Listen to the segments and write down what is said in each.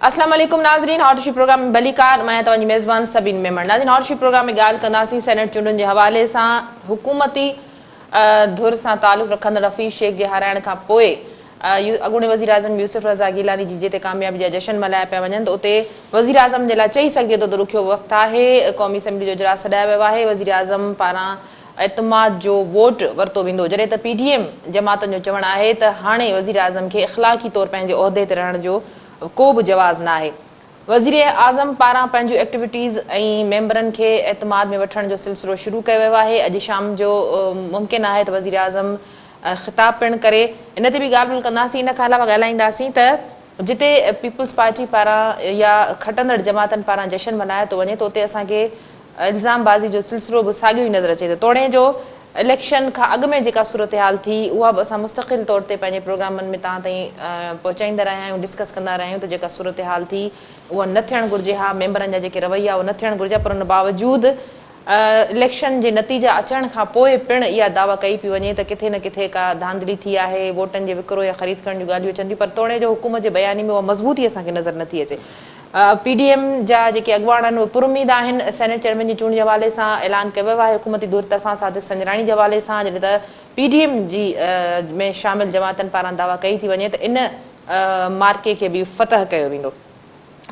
अस्सलाम वालेकुम नाज़रीन, हॉटशी प्रोग्राम में भलीकार मैं तव्हांजी मेज़बान सबीन मेमण। नाज़रीन, हॉटशी प्रोग्राम में ॻाल्हि कंदासीं सेनेट चूंडुनि जे हवाले सां हुकूमती धुर सां तालुक़ रखंदड़ हफ़ीज़ शेख जे हाराइण खां पोइ अॻूणे वज़ीर आज़म यूसुफ रज़ा गिलानी जी जिते कामयाबी जा जश्न मल्हाया पिया वञनि त उते वज़ीर आज़म जे लाइ चई सघिजे थो त ॾुखियो वक़्तु आहे। क़ौमी असेंबली जो इजलास सॾायो वियो आहे। वज़ीर आज़म पारां एतमाद जो वोट वरितो वेंदो, जॾहिं त PDM जमातनि जो चवणु आहे त हाणे वज़ीर आज़म खे इख़्लाक़ी तौरु पंहिंजे उहिदे ते रहण जो को बि जवाज़ न आहे। वज़ीर आज़म पारां पंहिंजूं एक्टिविटीज़ ऐं मेंबरनि खे एतमाद में वठण जो सिलसिलो शुरू कयो वियो आहे। अॼु शाम जो मुमकिन आहे त वज़ीर आज़म ख़िताब पिणु करे। इन ते बि ॻाल्हि ॿोल कंदासीं। इन खां अलावा ॻाल्हाईंदासीं त जिते पीपल्स पार्टी पारां या खटंदड़ जमातनि पारां जश्न मल्हायो थो वञे त उते असांखे इल्ज़ामबाज़ी जो सिलसिलो बि साॻियो ई नज़र अचे थो। तोड़े जो इलेक्शन खां अॻु में जेका सूरत हाल थी उहा बि असां मुस्तक़िल तौर ते पंहिंजे प्रोग्रामनि में तव्हां ताईं पहुचाईंदा रहिया आहियूं, डिस्कस कंदा रहिया आहियूं त जेका सूरत हाल थी उहा न थियणु घुरिजे। हा, मेंबरनि जा जेके रवैया उहो न थियणु घुरिजे, पर उन बावजूदि इलेक्शन जे नतीजा अचण खां पोइ पिणु इहा दावा कई पई वञे त किथे न किथे का धांधली थी आहे, वोटनि जे विकिरो या ख़रीद करण जूं ॻाल्हियूं अचनि थियूं, पर तोड़े जो हुकूमत जे बयानी में उहा मज़बूती असांखे नज़र नथी अचे। PDM जा जेके अॻुवान आहिनि उहे पुरुमीद आहिनि। सेनेट चेयरमैन जी चूंड जे हवाले सां ऐलान कयो वियो आहे हुकूमती धुर तरफ़ां सादिक संजराणी जे हवाले सां, जॾहिं त PDM जी में शामिल जमातनि पारां दावा कई थी वञे त इन मार्के खे बि फतह कयो वेंदो।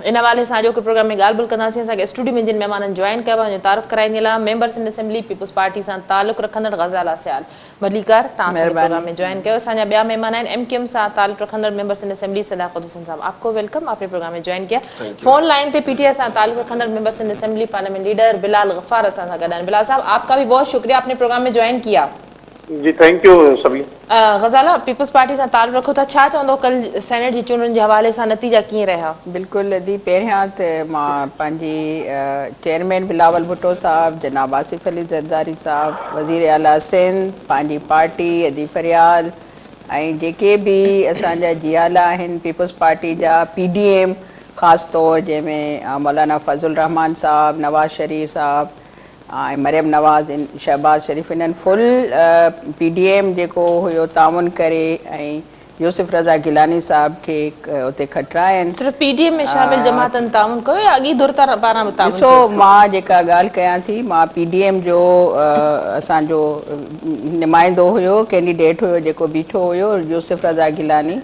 इन हवाले सां अॼोके प्रोग्राम में ॻाल्हि ॿोल कंदासीं। असांखे स्टूडियो में जिन महिमाननि जॉइन कयो आहे तारीफ़ कराईंदे लाइ मेंबर्स इन असेंबली पीपल्स पार्टी सां तालुक़ रखंदड़ ग़ज़ाला सियाल भलीकार, तव्हां असांजे प्रोग्राम में जॉइन कयो। असांजा ॿिया महिमान आहिनि MQM सां तालुक़ रखंदड़ मेंबर्स इन असेंबली सदाक़त हुसैन साहब, आपको वेलकम, आपने प्रोग्राम में जॉइन किया। फोन लाइन पे PTI सां तालुक़ रखंदड़ मेंबर्स इन assembly parliament leader Bilal Ghaffar असां सां गॾु आहिनि। बिलाल साहब, आपका भी बहुत शुक्रिया, आपने प्रोग्राम में जॉइन किया। जी थैंक यू सभी। ग़ज़ाला, पीपल्स पार्टी सां तालुक़ रखो था, छा चवंदो कल सेनेट जी चूंडुनि जे हवाले सां नतीजा कीअं रहिया? बिल्कुलु दी, पहिरियां त मां पंहिंजी चेयरमैन बिलावल भुट्टो साहब, जनाब आसिफ अली ज़रदारी साहब, वज़ीर आला सिंध, पंहिंजी पार्टी अदी फरियाल ऐं जेके बि असांजा जियाला आहिनि पीपल्स पार्टी जा, PDM ख़ासि तौरु जंहिंमें मौलाना फज़ुल रहमान साहब, नवाज़ शरीफ़ साहब ऐं मरियम नवाज़, शहबाज़ शरीफ़, इन्हनि फुल PDM जेको हुयो ताउन करे ऐं यूसुफ रज़ा गिलानी साहब खे उते खटराइनि। सिर्फ़ PDM में शामिल जमातनि ताउन कयो या अॻी धुर पारां बि ताउन? ॾिसो, मां जेका ॻाल्हि कयां थी, मां PDM जो असांजो नुमाइंदो हुयो, कैंडिडेट हुयो जेको बीठो हुयो यूसुफ रज़ा गिलानी,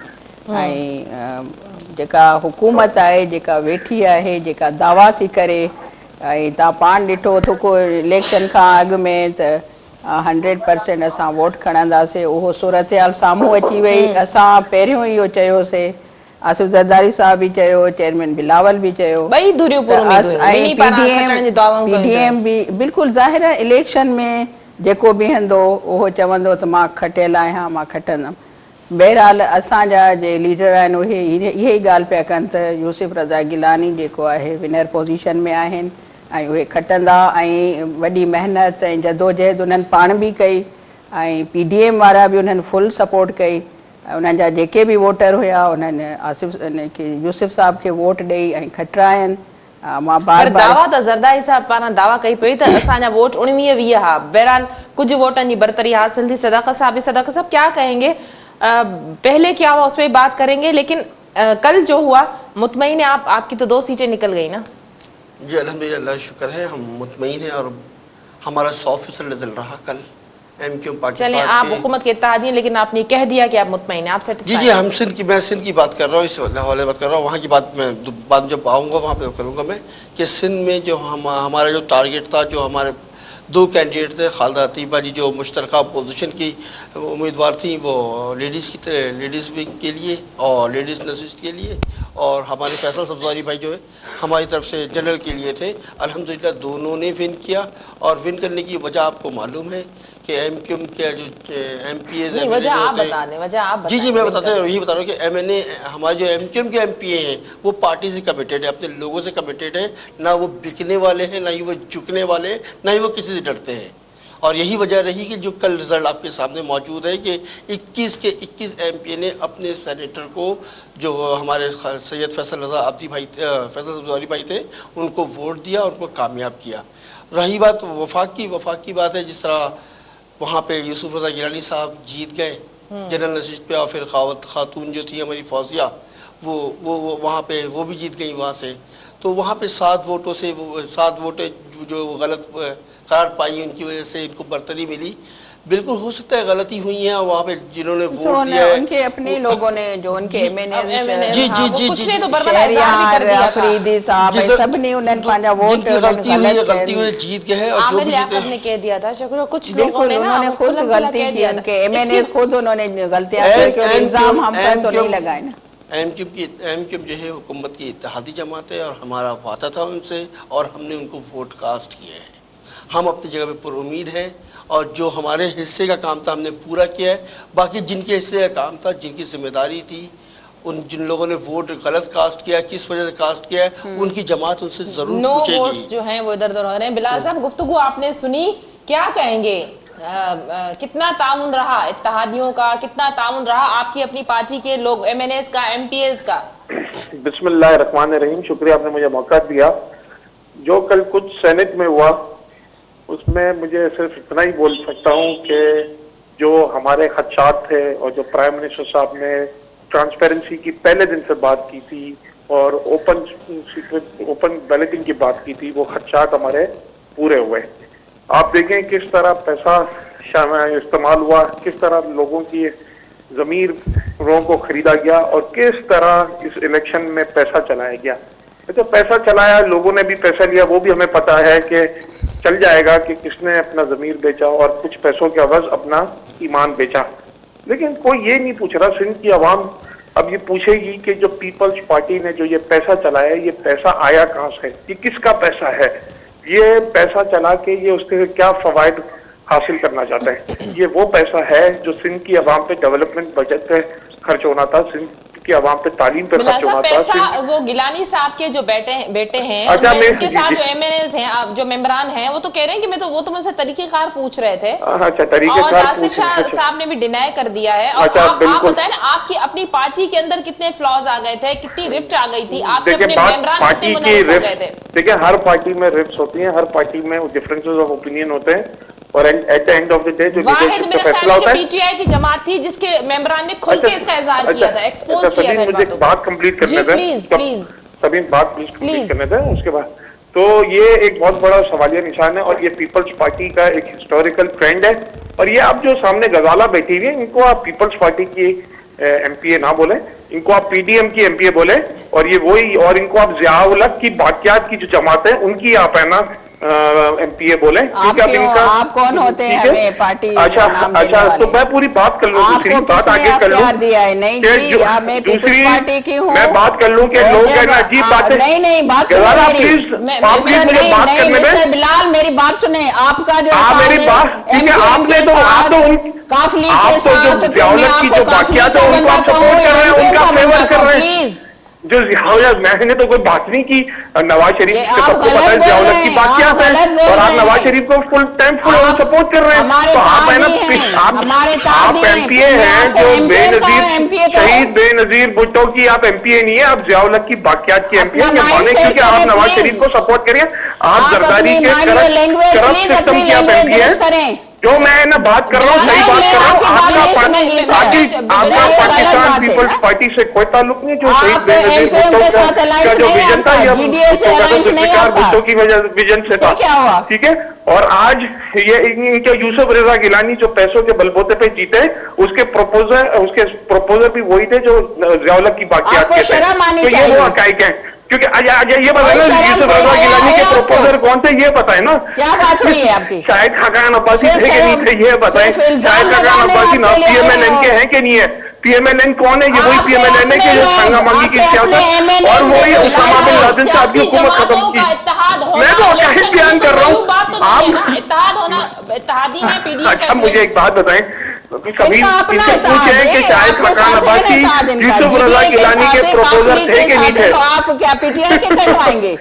ऐं जेका हुकूमत आहे जेका वेठी आहे, जेका दावा थी करे, ऐं तव्हां पाण ॾिठो थुको इलेक्शन खां अॻु में त 100% असां वोट खणंदासीं, उहो सूरत हाल साम्हूं अची वई। असां पहिरियों इहो चयोसीं, आसिफ ज़रदारी साहब बि चयो, चेयरमैन बिलावल बि चयो, ॿई धुरियूं PDM बि बिल्कुलु ज़ाहिर आहे इलेक्शन में जेको बीहंदो उहो चवंदो त मां खटियल आहियां, मां खटंदमि। बहरहाल असांजा जे लीडर आहिनि उहे इहे ई ॻाल्हि पिया कनि त यूसुफ रज़ा गिलानी जेको आहे विनर पोज़ीशन में आहिनि ऐं उहे खटंदा, ऐं वॾी महिनत ऐं जदोजहद उन्हनि पाण बि कई ऐं PDM वारा बि उन्हनि फुल सपोर्ट कई। उन्हनि जा जेके बि वोटर हुया उन्हनि आसिफ यूसुफ साहब खे वोट ॾेई ऐं खटराइनि। मां बार दावा त ज़रदारी साहब पारां दावा कई पई त असांजा वोट 19-20 हा, बहरहाल कुछ वोटनि जी बरतरी हासिल थी। सदाकत साहब क्या कहेंगे? पहले क्या हुआ उस पर बात करेंगे, लेकिन कल जो हुआ मुतमईन है आप, आपकी तो 2 सीटें निकल गई ना? जी अल्हम्दुलिल्लाह, अल्लाह शुक्र है, हम मुतमईन हैं और हमारा 100% रिजल्ट रहा कल MQM पाकिस्तान। चलें, आप हुकूमत के इत्तेहादी हैं, लेकिन आपने कह दिया कि आप मुतमईन हैं, आप सेटिस्फाइड? जी, हम मैं सिंध की बात कर रहा हूँ, इस हवाले बात कर रहा हूँ। वहाँ की बात मैं बाद में जब आऊँगा वहाँ पे करूँगा मैं कि सिंध में जो हमारा जो टारगेट था, जो हमारे 2 कैंडिडेट थे, खालिदा अतीबा जी जो मुश्तरका पोजीशन की उम्मीदवार थी, वो लेडीज़ विंग के लिए और लेडीज़ नशिस्त के लिए, और हमारे फैसल सब्ज़वारी भाई जो है हमारी तरफ से जनरल के लिए थे। अल्हम्दुलिल्लाह दोनों ने विन किया, और विन करने की वजह आपको मालूम है कि MQM के जो MPA जी मैं बताता हूँ, यही बता रहा हूँ कि MNA हमारे जो MQM के MPA हैं वो पार्टी से कमिटेड है, अपने लोगों से कमिटेड है, ना वो बिकने वाले हैं, ना ही वो झुकने वाले हैं, ना ही वो किसी से डरते हैं। और यही वजह रही कि जो कल रिजल्ट आपके सामने मौजूद है कि 21 के 21 MPA ने अपने सेनेटर को, जो हमारे सैयद फैसल रज़ा अब्दी भाई, फैसल सब्ज़वारी भाई थे, उनको वोट दिया, उनको कामयाब किया। रही बात वफाक की बात है, जिस तरह वहाँ पे यूसुफ रज़ा गिलानी साहब जीत गए जनरल नशिस्त पे, और फिर खातून जो थी हमारी फौजिया वो वहाँ पे वो भी जीत गई वहाँ से। तो वहाँ पे 7 वोटों से 7 वोटें जो गलत करार पाई, उनकी वजह से इनको बरतरी मिली। बिल्कुल हो सकता है गलती हुई है वहाँ पे जिन्होंने वोट दिया है, उनके अपने लोगों ने जो उनके एमएनए जी जी जी कुछ जी ने तो बर्बाद भी कर दिया था। अफरीदी साहब सब ने उन्हें पांजा वोट गलती हुई जीत गए हैं। और जो भी जीते ने कह दिया था शुक्र कुछ लोगों बिल्कुल ने उन्होंने खुद गलती की, उनके एमएनए खुद उन्होंने गलतियां की, इल्जाम हम पर तो नहीं लगाए ना। एमक्यूएम जो है हुकूमत की इत्तेहादी जमात है और हमारा वादा था उनसे और हमने उनको वोट कास्ट किया है। हम अपनी जगह पे पुरुमीद हैं और जो हमारे हिस्से का काम था हमने पूरा किया है। बाकी जिनके हिस्से का काम था, जिनकी जिम्मेदारी थी, उन जिन लोगों ने वोट गलत कास्ट किया, किस वजह से कास्ट किया है, उनकी जमात उनसे जरूर पूछेगी। वोट्स जो हैं वो इधर उधर हो रहे हैं। बिलाल साहब, गुफ्तगू आपने सुनी, क्या कहेंगे? कितना ताउन रहा इत्तेहादियों का, कितना ताउन रहा आपकी अपनी पार्टी के लोग एमएनएस का, एमपीएस का? बिस्मिल्लाहिर्रहमानिर्रहीम, शुक्रिया आपने मुझे मौका दिया। जो कल कुछ सेनेट में हुआ उसमें मुझे सिर्फ इतना ही बोल सकता हूँ कि जो हमारे खदशात थे और जो प्राइम मिनिस्टर साहब ने ट्रांसपेरेंसी की पहले दिन से बात की थी और ओपन बैलेटिंग की बात की थी, वो खदशात हमारे पूरे हुए। आप देखें किस तरह पैसा इस्तेमाल हुआ, किस तरह लोगों की ज़मीरों को खरीदा गया और किस तरह इस इलेक्शन में पैसा चलाया गया। तो पैसा चलाया, लोगों ने भी पैसा लिया, वो भी हमें पता है कि चल जाएगा कि किसने अपना ज़मीर बेचा और कुछ पैसों के अवज़ अपना ईमान बेचा। लेकिन कोई ये नहीं पूछ रहा, सिंध की आवाम अब ये पूछेगी कि जो पीपल्स पार्टी ने जो ये पैसा चलाया, ये पैसा आया कहाँ से, ये किसका पैसा है, ये पैसा चला के ये उसके क्या फवायद हासिल करना चाहते हैं। ये वो पैसा है जो सिंध की आवाम पे डेवलपमेंट बजट पे खर्च होना था, सिंध की आवाम पे तालीम पे खर्च होना था। पैसा वो गिलानी साहब के जो बेटे हैं, अच्छा, उनके साथ जो एमएनएस हैं, जो मेंबरान हैं, वो तो कह रहे हैं कि मैं तो वो तो मुझसे तरीकेकार पूछ रहे थे। अच्छा, तरीकेकार और आसिफ शाह साहब ने भी डिनाई कर दिया है। और अच्छा, आप बताएं ना, आपकी अपनी पार्टी के अंदर कितने फ्लॉज आ गए थे, कितनी रिफ्ट आ गई थी, आपके अपने मेंबरान कितने मुनाफिक हो गए थे? देखिए, हर पार्टी में रिफ्ट होती हैं, हर पार्टी में डिफरेंसेस ऑफ ओपिनियन होते हैं और at the end of the day जो वाहिद मेरा ख्याल है कि पीटीआई की जमात थी जिसके मेंबरान ने खुल के इसका इजहार किया था, एक्सपोज किया था। मुझे बात कंप्लीट करने दें, प्लीज सभी बात कंप्लीट करने दें। उसके बाद तो ये एक बहुत बड़ा सवालिया निशान है और ये पीपल्स पार्टी का एक हिस्टोरिकल ट्रेंड है। और ये अब जो सामने गजाला बैठी हुई है, इनको आप पीपल्स पार्टी की एमपीए ना बोले, इनको आप पीडीएम की एमपीए बोले और ये वही, और इनको आप ज़िया-उल-हक की बाकियात की जो जमात है उनकी आप है ना एमपीए बोले। आप कौन होते हैं हमें पार्टी? अच्छा, तो मैं पूरी बात कर लूँ, दूसरी बात आगे कर लूँ। दूसरी पार्टी की हूँ, मैं बात कर लूँ कि लोग अजीब बात है। नहीं बात बिलाल, मेरी बात सुने। आपका जो मेरी बात, आपने तो काफली के साथ ज़िया-उल-हक की जो बाकियात है उनको आप सपोर्ट कर रहे हैं, उनका फेवर कर रहे हैं। जो मैंने तो कोई बात नहीं की, नवाज शरीफ से सबको पता है ज़िया-उल-हक की बात क्या है और आप नवाज शरीफ को फुल टाइम फुल सपोर्ट कर रहे हैं। तो आप है ना, आप एमपीए हैं जो बेनजीर शहीद बेनजीर भुट्टो की आप एमपीए नहीं है, आप ज़िया-उल-हक की बाकियात की एमपीए ये माने, क्योंकि आप नवाज शरीफ को सपोर्ट करिए। आप जरदारी के करप्ट सिस्टम की आप एमपीए हैं। जो मैं ना बात कर रहा हूँ, सही बात कर रहा हूँ। आपका पाकिस्तान पीपल्स पार्टी से कोई ताल्लुक नहीं। जो शहीद बेनजीर भुट्टो का जो विजन था, भुट्टो की विजन से था, ठीक है। और आज ये यूसुफ रजा गिलानी जो पैसों के बलबूते पे जीते, उसके प्रपोजर भी वही थे जो ज़िया-उल-हक की बाकियात के थे। तो ये वो हकाइक है। क्योंकि ये बताए ना, यूसुफ रजा गिलानी के प्रपोजर कौन थे, ये बताए ना। क्या बात हुई है आपकी? शायद खाकान अब्बासी थे कि नहीं थे, ये बताएं। शायद खाकान अब्बासी ना पीएमएलएन के हैं कि नहीं है? पीएमएलएन कौन है? ये वही पीएमएलएन है कि जो छंगा मांगी की सियासत और वही उसामा बिन लादेन साहब की हुकूमत खत्म की। मैं तो अकाहिद बयान कर रहा हूँ। अच्छा, मुझे एक बात बताएं, कभी इनसे पूछे कि शायद खाकान अब्बासी यूसुफ रजा गिलानी के प्रपोजल थे कि नहीं थे? आप क्या पीटीआई के करवाएंगे?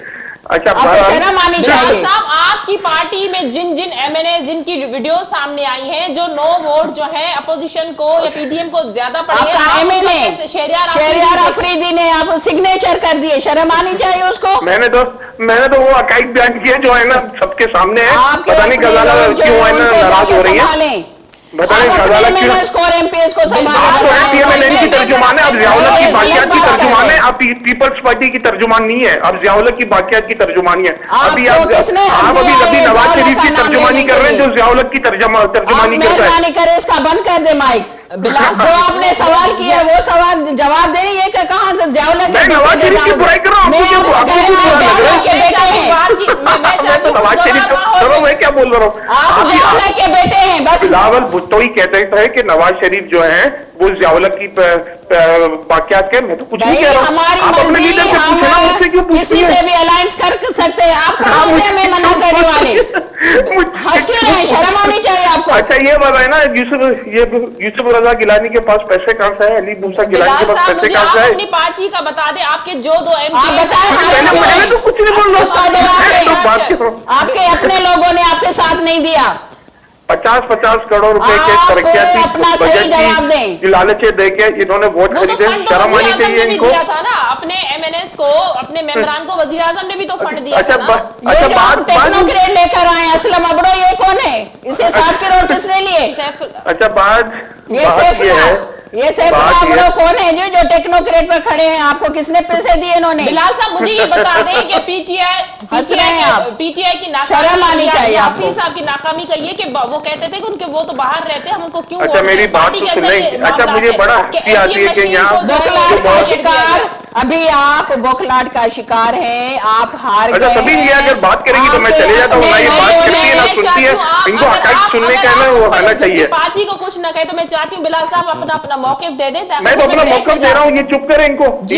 अच्छा, शर्म आनी चाहिए साहब। आपकी पार्टी में जिन एमएनए जिनकी वीडियो सामने आई हैं, जो नो वोट जो है अपोजिशन को या पीडीएम को ज्यादा पड़े, एमएनए शहरियार अफरीदी ने आप सिग्नेचर कर दिए, शर्म आनी चाहिए उसको। मैंने तो वो हकाइक बयान किए जो है ना सबके सामने है। पता नहीं गजाला क्यों है ना नाराज हो रही है। बताएं अदालत की स्कोर एमपीएस को PMLN की तर्जुमान है, अब ज़ियाउल की बाकियात की तर्जुमान है, आप पीपल्स पार्टी की तर्जुमान नहीं है, अब ज़ियाउल की बाकियात की तर्जुमानी है। अभी आप अभी नवाज शरीफ की तर्जुमानी कर रहे हैं जो ज़ियाउल की तर्जुमानी करता है। मेहरबानी करे इसका बंद कर दे माइक। जो आपने सवाल किया वो सवाल जवाब दे रही है कि कहाँ ज़ियाउल मैं नवाज शरीफ की बुराई कर रहा हूँ, आपको बुरा लग रहा है? चलो मैं क्या बोल रहा हूँ, आप ज़ियाउल के बेटे हैं बस। बिलावल भुट्टो ही कहते हैं कि नवाज शरीफ जो है वो ज़ियाउल की बाकियात के, मैं तो कुछ नहीं कह रहा हूँ। हमारी आप अपने लीडर से पूछे ना, मुझसे क्यों पूछती किसी है? से भी अलायंस कर सकते हैं आप, मैं मना करने वाले हंस क्यों रहे हैं? शर्म आनी चाहिए आपको। अच्छा ये बताए ना, यूसुफ रजा गिलानी के पास पैसे कहाँ से है, अली मूसा गिलानी के पास पैसे कहाँ से है? अपनी पार्टी का बता दे, आपके जो दो मैंने तो कुछ नहीं बोल रहा, आपके अपने लोगों ने आपके साथ नहीं दिया। 50 करोड़ रुपए के तरक्याती बजट की लालचे देके इन्होंने वोट खरीदे, शर्म आनी चाहिए इनको। दिया था ना अपने MNS को, अपने मेंबरान को, वजीर आजम ने भी तो फंड दिया था ना। अच्छा बात टेक्नोक्रेट लेकर आए असलम अबड़ो, ये कौन है? इसे 60 करोड़ किसने लिए? अच्छा बात ये सैफुल्लाह अबड़ो कौन है जो टेक्नोक्रेट पर खड़े हैं? आपको किसने पैसे दिए इन्होंने? बिलाल साहब मुझे ये बता दें कि पीटीआई की नाकामी, हाफिज साहब की नाकामी का ये कि वो कहते थे कि उनके वो तो बाहर रहते, हम उनको क्यों? अच्छा मेरी बात तो सुनें। अच्छा मुझे बड़ा हंसी आती है कि यहाँ बोखलाहट का शिकार, अभी आप बोखलाहट का शिकार हैं, आप हार गए। अच्छा सभी ये अगर बात करेंगी तो मैं चले जाता हूँ, ना ये बात करती है ना सुनती है, इनको हक़ सुनने का ना वो आना चाहिए। पार्टी को कुछ ना कहे तो मैं चाहती हूँ बिलाल साहब अपना मौक़िफ़ दे दें। मैं तो अपना मौक़िफ़ दे रहा हूँ, ये चुप करें इनको, मुझे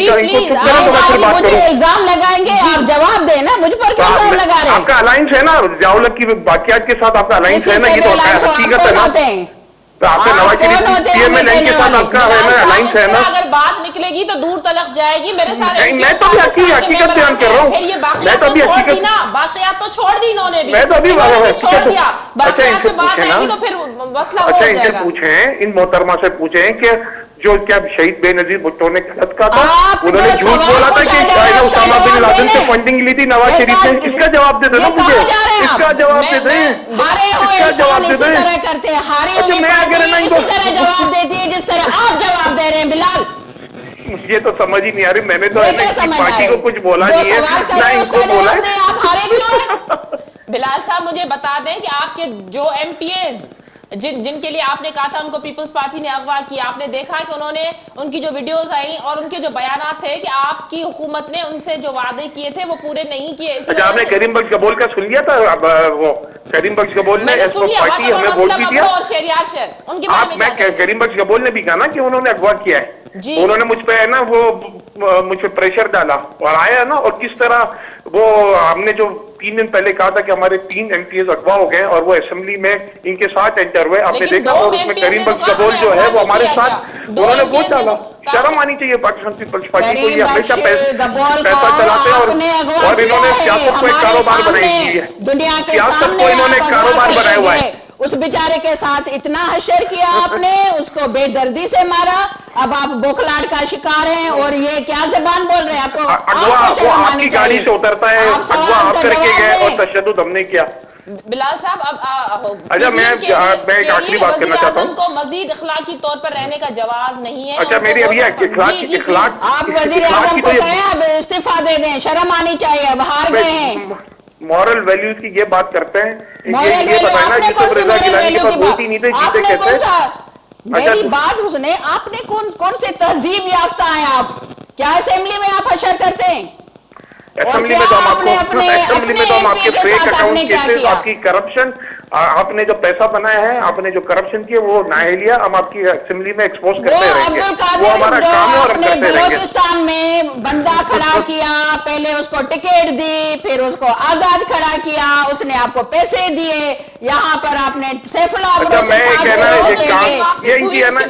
इल्जाम लगाएंगे, आप जवाब दें ना, मुझ पर क्यों इल्जाम लगा रहे हैं? आपका अलायंस है ना ज़ियाउल की बाकियात के साथ, आपका अलायंस है ना, ये तो हकीकत है ना। आपका नवाज शरीफ PMLN के साथ आपका है ना अलायंस है ना। अगर बात निकलेगी तो दूर तलक जाएगी मेरे साथ। मैं तो अभी हकीकत बयान कर रहा हूँ, मैं तो अभी बाकियात तो छोड़ दी इन्होंने भी, मैं तो अभी छोड़ दिया। अच्छा इनसे पूछे तो फिर मसला अच्छा इनसे पूछे, इन मोहतरमा से पूछे कि जो क्या शहीद बेनजीर भुट्टो ने गलत कहा था, उन्होंने झूठ बोला था कि उसामा बिन लादेन से फंडिंग ली थी नवाज शरीफ ने, इसका जवाब दे देना मुझे, इसका जवाब दे दें, इसका जवाब दे दें। करते हैं हारे हुए इसी तरह जवाब देती है जिस तरह आप जवाब दे रहे हैं बिलाल। मुझे तो समझ ही नहीं आ रही, मैंने तो पार्टी को कुछ बोला नहीं है ना इनको बोला है। आप हारे क्यों हैं? बिलाल साहब मुझे बता दें कि आपके जो MPAs जिनके लिए आपने कहा था उनको पीपल्स पार्टी ने अगवा किया, आपने देखा कि उन्होंने उनकी जो वीडियोस आई और उनके जो बयानात थे कि आपकी हुकूमत ने उनसे जो वादे किए थे वो पूरे नहीं किए। अच्छा आपने करीम बख्श गबोल का सुन लिया था? वो करीम बख्श गबोल ने पार्टी हमें वोट भी दिया और शहरियार शहर उनके बारे में मैं करीम बख्श गबोल ने भी कहा ना कि उन्होंने अगवा किया है, उन्होंने मुझ पे है ना वो मुझ पे प्रेशर डाला और आया ना, और किस तरह वो हमने जो 3 दिन पहले कहा था कि हमारे 3 MPs अगवा हो गए और वो असेंबली में इनके साथ एंटर हुए, आपने देखा, और उसमें करीम बख्श गबोल जो है वो हमारे साथ उन्होंने वोट डाला। शर्म आनी चाहिए पाकिस्तान पीपल्स पार्टी को, ये हमेशा पैसा चलाते हैं और इन्होंने सियासत को एक कारोबार बनाई हुई है, सियासत को इन्होंने कारोबार बनाया हुआ है। उस बेचारे के साथ इतना हशर किया आपने, उसको बेदर्दी से मारा, अब आप बोखलाहट का शिकार हैं और ये क्या ज़बान बोल रहे हैं? आपको अगवा वो आपकी गाड़ी से उतरता है, अगवा आप करके गए और तशद्दुद हमने किया। बिलाल साहब अब अच्छा मैं एक आखिरी बात करना चाहता हूँ, को मजीद इखलाकी तौर पर रहने का जवाब नहीं है। अच्छा मेरी अभी इखलाक आप वजीर आज़म को कहें अब इस्तीफा दे दें, शर्म आनी चाहिए, अब हार गए हैं। मॉरल वैल्यूज की ये बात करते हैं, ये बताए ना यूसुफ रजा गिलानी के पास वोट ही नहीं थे, जीते कैसे? मेरी बात सुने, आपने कौन से तहजीब याफ्ता हैं आप? क्या असेंबली में आप हशर करते हैं? असेंबली में तो हम आपके फेक अकाउंट केसेस, आपकी करप्शन, आपने जो पैसा बनाया है, आपने जो करप्शन किया वो नाअहलिया हम आपकी असेंबली में एक्सपोज करते रहेंगे, वो हमारा काम है और हम करते रहेंगे। बलूचिस्तान में बंदा खड़ा किया, पहले उसको टिकट दी, फिर उसको आजाद खड़ा किया, उसने आपको पैसे दिए, यहाँ पर आपने सैफुल्लाह अच्छा मैं कहना है एक काम ये इनकी है ना,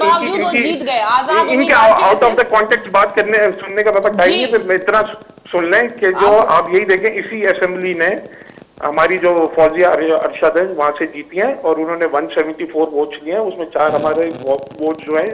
इनके आउट ऑफ द कॉन्टेक्स्ट बात करने सुनने का पता टाइम नहीं, फिर इतना सुन लें कि जो आप यही देखें, इसी असेंबली ने हमारी जो फौजिया अरशद है वहां से जीती हैं और उन्होंने 174 वोट्स लिए हैं, उसमें 4 हमारे वोट जो है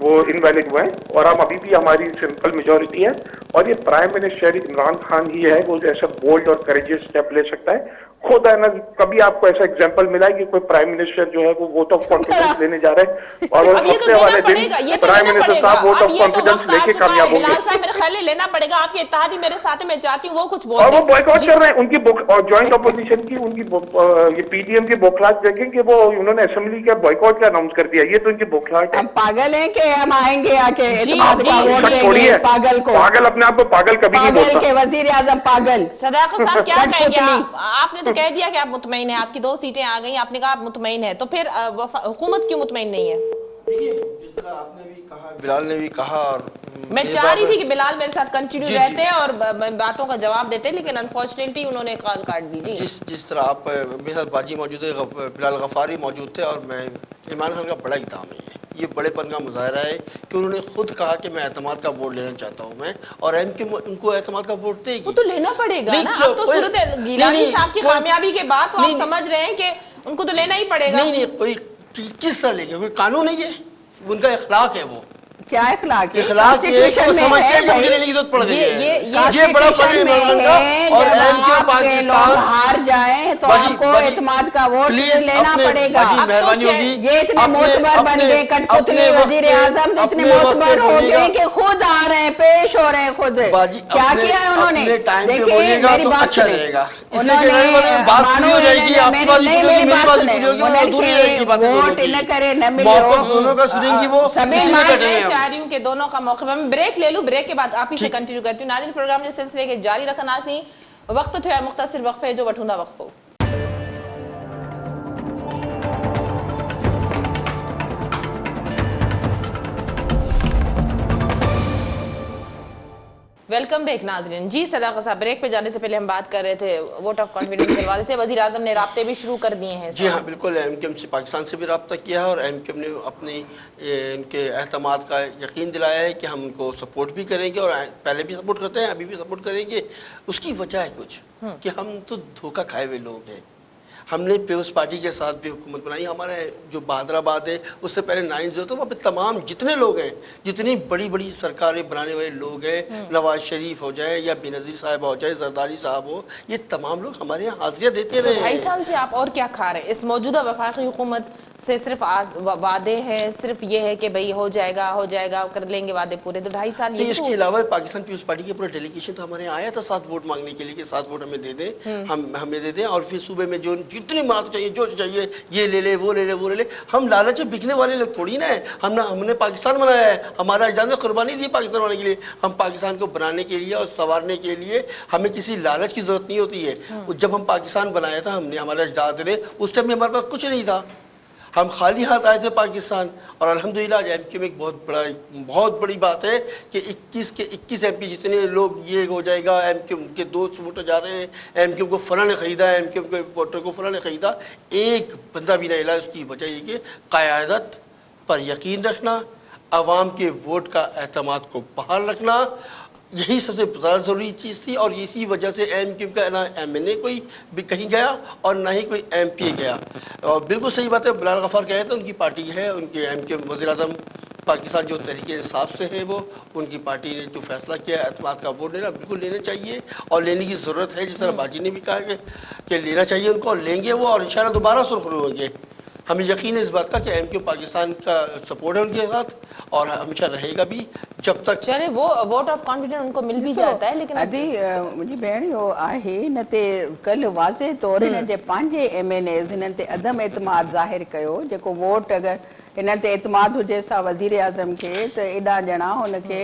वो इनवैलिड हुए हैं और हम अभी भी हमारी सिंपल मेजॉरिटी है। और ये प्राइम मिनिस्टर इमरान खान ही है वो जो ऐसा बोल्ड और करेजियस स्टेप ले सकता है खुद है ना, कभी आपको ऐसा एग्जांपल मिला है कि कोई प्राइम मिनिस्टर जो है वो वोट ऑफ कॉन्फिडेंस लेने जा रहे हैं और अब ये तो हफ्ते वाले लेना दिन पड़ेगा, ये तो प्राइम लेना मिनिस्टर पड़ेगा। साहब वोट अब ऑफ ये तो कॉन्फिडेंस वक्त आ लेके चुका है कामयाब होंगे बिलाल साहब, मेरे ख्याल है लेना पड़ेगा। आपके इत्तेहादी मेरे साथ है, मैं चाहती हूँ वो कुछ बोल और वो दें। बॉयकॉट जी। कर रहे हैं उनकी ज्वाइंट अपोजिशन की, उनकी ये पीडीएम की बौखलाहट देखें कि वो उन्होंने असेंबली का बॉयकॉट का अनाउंस कर दिया, ये तो इनकी बौखलाहट है। हम पागल हैं कि हम आएंगे आके जी, इत्तेमाद जी, का वोट जी। थोड़ी देंगे है पागल को? पागल अपने आप को पागल कभी नहीं पागल बोलता। के वजीर आजम पागल। सदाकत साहब क्या कहेंगे कठपुतली। आपने तो कह दिया कि आप मुतमईन हैं, आपकी 2 सीटें आ गई, आपने कहा आप मुतमईन है, तो फिर हुकूमत क्यों मुतमईन नहीं है? देखिए जिस तरह आपने भी कहा, बिलाल ने भी कहा, और मैं ये चाह बात रही है- थी कि बिलाल मेरे साथ कंटिन्यू जी, जी। रहते हैं और बातों का जवाब देते, लेकिन अनफॉर्चुनेटली उन्होंने कॉल काट दी। जी। जिस तरह आप मेरे साथ बाजी मौजूद है, बिलाल गफारी मौजूद थे, और मैं इमरान खान का बड़ा इक़दाम है ये बड़ेपन का मुजाहरा है कि उन्होंने खुद कहा कि मैं एतमाद का वोट लेना चाहता हूँ मैं, और एमके उनको एतमाद का वोट देगी। वो तो लेना पड़ेगा नहीं, ना, क्यों? अब तो कोई- सूरत नहीं, गिलानी नहीं, साहब की कोई- कामयाबी के बाद तो आप नहीं, समझ रहे हैं कि उनको तो लेना ही पड़ेगा। नहीं कोई किस तरह लेंगे, कोई कानून नहीं है, उनका इखलाक है वो। क्या इखलाक है? इखलाक ये है कि वो समझते हैं कि मुझे लेने की जरूरत पड़ गई है। ये बड़ा फर्क है इमरान का और एमके पाकिस्तान। हार जाए तो बाजी- आपको बाजी, एतमाद का वोट प्लीज लेना अपने- पड़ेगा। बाजी, अब तो मेहरबानी क्या- होगी, ये इतने अपने- मोतबर बन अपने- गए कठपुतली अपने वक्त वजीर पे- आजम, इतने अपने वक्त पे मोतबर हो बोलिएगा। गए कि खुद आ रहे हैं, पेश हो रहे हैं खुद। बाजी, क्या अपने- किया है उन्होंने? अपने टाइम पे देखिए, बोलिएगा मेरी तो बात अच्छा सुने। रहेगा। इसलिए उन्होंने- कहने का मतलब बात पूरी हो जाएगी, मानो आपकी बात नहीं, पूरी होगी, मेरी बात सुने। पूरी होगी, और उन्होंने अधूरी रहेगी बातें दोनों वोट की। न करे न मिले मौक़िफ़ दोनों का सुनेंगी वो, सभी इसी में बात बैठे हुए मैं हैं चाह हम। रही हूँ कि दोनों का मौका, मैं ब्रेक ले लूं, ब्रेक के बाद आप ही से कंटिन्यू करती हूँ। नाज़रीन, प्रोग्राम जे सिलसिले के जारी रखंदासीं, वक्त थियो मुख़्तसिर वक़्फ़े जो वठूंदा वक़्फ़ो। वेलकम बैक नाजरीन। जी सदाकत साहब, ब्रेक पे जाने से पहले हम बात कर रहे थे वोट ऑफ कॉन्फिडेंस के हवाले से। वज़ीर आज़म ने राब्ते भी शुरू कर दिए हैं। जी हाँ बिल्कुल, एमक्यूएम से पाकिस्तान से भी रब्ता किया है और एमक्यूएम ने अपनी इनके एतमाद का यकीन दिलाया है कि हम उनको सपोर्ट भी करेंगे, और पहले भी सपोर्ट करते हैं, अभी भी सपोर्ट करेंगे। उसकी वजह है कुछ कि हम तो धोखा खाए हुए लोग हैं। हमने पीपल्स पार्टी के साथ भी हुकूमत बनाई, हमारे जो बहादराबाद है उससे पहले 9 तो वहाँ पे तमाम जितने लोग हैं, जितनी बड़ी बड़ी सरकारें बनाने वाले लोग हैं, नवाज शरीफ हो जाए या बेनज़ीर साहब हो जाए, जरदारी साहब हो, ये तमाम लोग हमारे यहाँ हाजिरियाँ देते रहे। 2.5 साल से आप और क्या खा रहे हैं? इस मौजूदा वफाकी हुकूमत से सिर्फ वादे हैं, सिर्फ ये है कि भाई हो जाएगा कर लेंगे वादे पूरे, तो 2.5 साल ये नहीं, इसके अलावा पाकिस्तान पीपल्स पार्टी के पूरा डेलीगेशन तो हमारे यहाँ आया था 7 वोट मांगने के लिए कि 7 वोट हमें दे दें, हमें दे दें, और फिर सूबे में जो जितनी मात्रा चाहिए, जो चाहिए, ये ले ले, वो ले ले, वो ले ले। हम लालच में बिकने वाले लोग थोड़ी ना है। हमने पाकिस्तान बनाया है, हमारा अजदाद ने कुर्बानी दी पाकिस्तान बनाने के लिए। हम पाकिस्तान को बनाने के लिए और संवारने के लिए हमें किसी लालच की जरूरत नहीं होती है। जब हम पाकिस्तान बनाया था हमने, हमारे अजदाद ने, उस टाइम में हमारे पास कुछ नहीं था, हम खाली हाथ आए थे पाकिस्तान। और अल्हम्दुलिल्लाह आज एमक्यूएम एक बहुत बड़ी बात है कि 21 के 21 एमपी जितने लोग ये हो जाएगा, एमक्यूएम के 2 वोटर जा रहे हैं, एमक्यूएम को फलां ने ख़रीदा, एमक्यूएम के वोटर को फलां ने ख़रीदा, एक बंदा भी नहीं हिला। उसकी वजह ये कि क़यादत पर यकीन रखना, आवाम के वोट का एतमाद को बहाल रखना, यही सबसे ज़्यादा ज़रूरी चीज़ थी। और इसी वजह से एमक्यूएम का ना एमएनए कोई भी कहीं गया और ना ही कोई एमपी गया। और बिल्कुल सही बात है, बिलाल गफ़ार कह रहे थे, उनकी पार्टी है, उनके एमक्यूएम वज़ीर आज़म पाकिस्तान जो तरीके इंसाफ से है, वो उनकी पार्टी ने जो फैसला किया एतमाद का वोट लेना, बिल्कुल लेना चाहिए और लेने की ज़रूरत है। जिस तरह बाजी ने भी कहा कि लेना चाहिए उनको, और लेंगे वो, और इंशाल्लाह दोबारा सुरखरू होंगे। हमें यकीन है इस बात का कि एमक्यूएम पाकिस्तान का सपोर्ट है उनके साथ और हमेशा रहेगा भी, जब तक चले वो वोट ऑफ कॉन्फिडेंस उनको मिल भी जाता है। लेकिन अदी मुंहिंजी भेण इहो आहे, हिन ते कल्ह वाज़े तौरु हिन जे पंहिंजे एमएनएज़ हिननि ते अदम एतमाद ज़ाहिर कयो। जेको वोट अगरि हिन ते एतमाद हुजे सा वज़ीर आज़म खे, त एॾा ॼणा हुनखे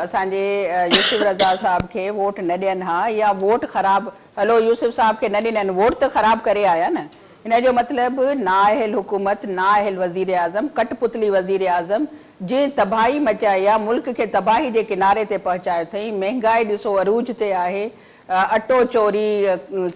असांजे यूसुफ रज़ा साहब खे वोट न ॾियनि हा, या वोट ख़राबु, हलो यूसुफ साहब खे न ॾिननि, वोट त ख़राबु करे आया न। हिन जो मतिलबु नाअहल हुकूमत, नाअहल वज़ीर आज़म, कठपुतली वज़ीर आज़म, जे तबाही मचाई आहे, मुल्क खे तबाही जे किनारे ते पहुचायो अथई। महांगाई ॾिसो अरूज ते आहे, अटो चोरी,